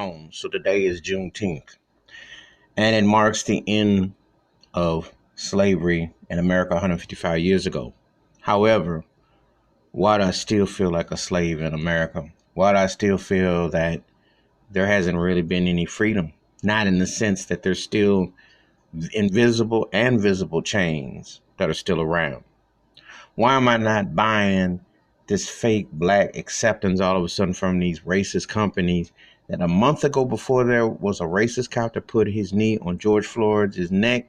home. So today is Juneteenth, and it marks the end of slavery in America 155 years ago. However, why do I still feel like a slave in America? Why do I still feel that there hasn't really been any freedom? Not in the sense that there's still invisible and visible chains that are still around. Why am I not buying this fake black acceptance all of a sudden from these racist companies that a month ago, before there was a racist cop that put his knee on George Floyd's neck,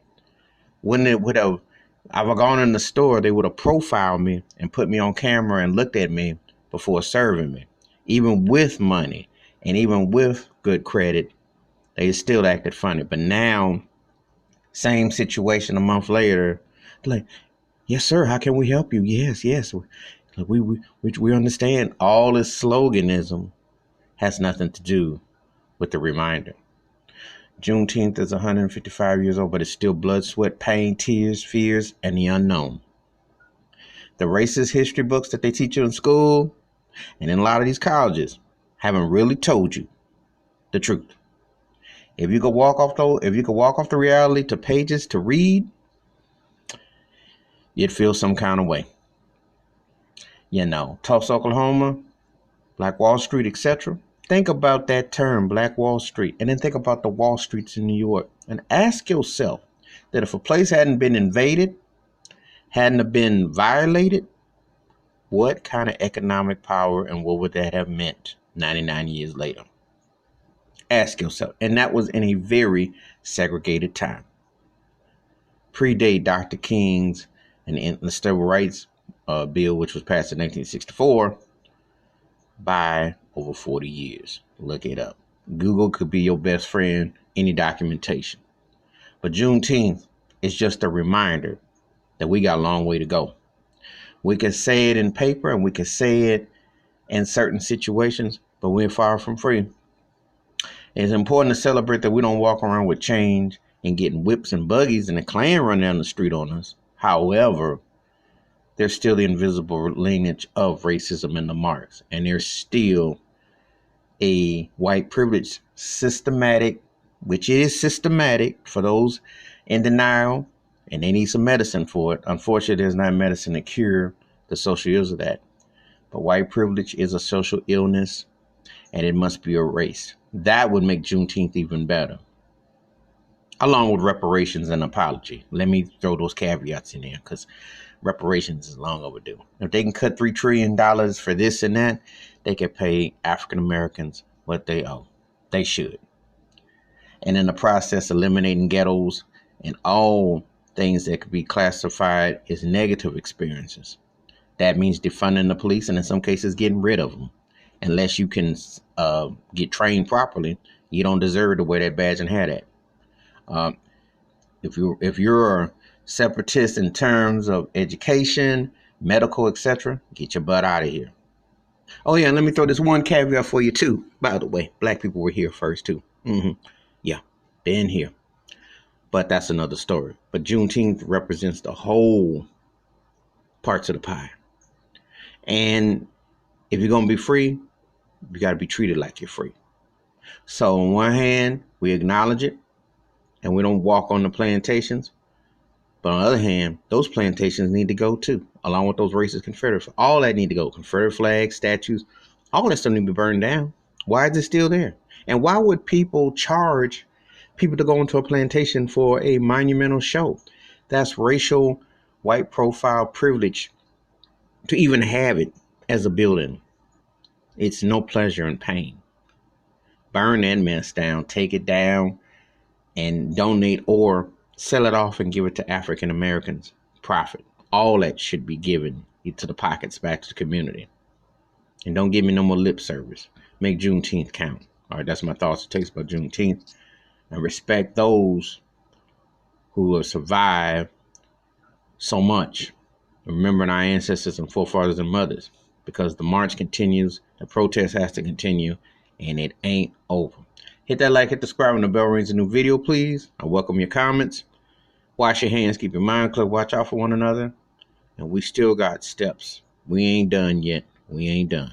wouldn't it would have I've gone in the store, they would have profiled me and put me on camera and looked at me before serving me. Even with money and even with good credit, they still acted funny. But now, same situation a month later, like, yes, sir, how can we help you? Yes, yes. We understand all this sloganism has nothing to do with the reminder. Juneteenth is 155 years old, but it's still blood, sweat, pain, tears, fears, and the unknown. The racist history books that they teach you in school and in a lot of these colleges haven't really told you the truth. If you could walk off the reality to pages to read, you'd feel some kind of way. Tulsa, Oklahoma, Black Wall Street, etc. Think about that term, Black Wall Street, and then think about the Wall Streets in New York, and ask yourself that if a place hadn't been invaded, hadn't been violated, what kind of economic power and what would that have meant 99 years later? Ask yourself. And that was in a very segregated time. Predate Dr. King's and the Civil Rights Bill, which was passed in 1964, by over 40 years. Look it up. Google could be your best friend, any documentation. But Juneteenth is just a reminder that we got a long way to go. We can say it in paper and we can say it in certain situations, but we're far from free. It's important to celebrate that we don't walk around with chains and getting whips and buggies and a Klan run down the street on us. However, there's still the invisible lineage of racism in the marks, and there's still a white privilege systematic, which is systematic for those in denial, and they need some medicine for it. Unfortunately, there's not medicine to cure the social ills of that. But white privilege is a social illness, and it must be erased. That would make Juneteenth even better, along with reparations and apology. Let me throw those caveats in there, because reparations is long overdue. If they can cut $3 trillion for this and that, they can pay African Americans what they owe. They should. And in the process, eliminating ghettos and all things that could be classified as negative experiences. That means defunding the police and in some cases getting rid of them. Unless you can get trained properly, you don't deserve to wear that badge and hat at. If you're a separatist in terms of education, medical, etc., get your butt out of here. Oh yeah, and let me throw this one caveat for you too. By the way, black people were here first too. Yeah, they're in here. But that's another story. But Juneteenth represents the whole parts of the pie. And if you're going to be free, you got to be treated like you're free. So on one hand, we acknowledge it and we don't walk on the plantations. But on the other hand, those plantations need to go too, along with those racist Confederates. All that need to go. Confederate flags, statues, all that stuff need to be burned down. Why is it still there? And why would people charge people to go into a plantation for a monumental show? That's racial, white profile privilege to even have it as a building. It's no pleasure and pain. Burn that mess down, take it down, and donate or sell it off and give it to African Americans. Profit. All that should be given to the pockets, back to the community. And don't give me no more lip service. Make Juneteenth count. All right, that's my thoughts and takes about Juneteenth. And respect those who have survived so much. Remembering our ancestors and forefathers and mothers. Because the march continues, the protest has to continue, and it ain't over. Hit that like, hit the subscribe, and the bell rings a new video, please. I welcome your comments. Wash your hands, keep your mind clear, watch out for one another. And we still got steps. We ain't done yet. We ain't done.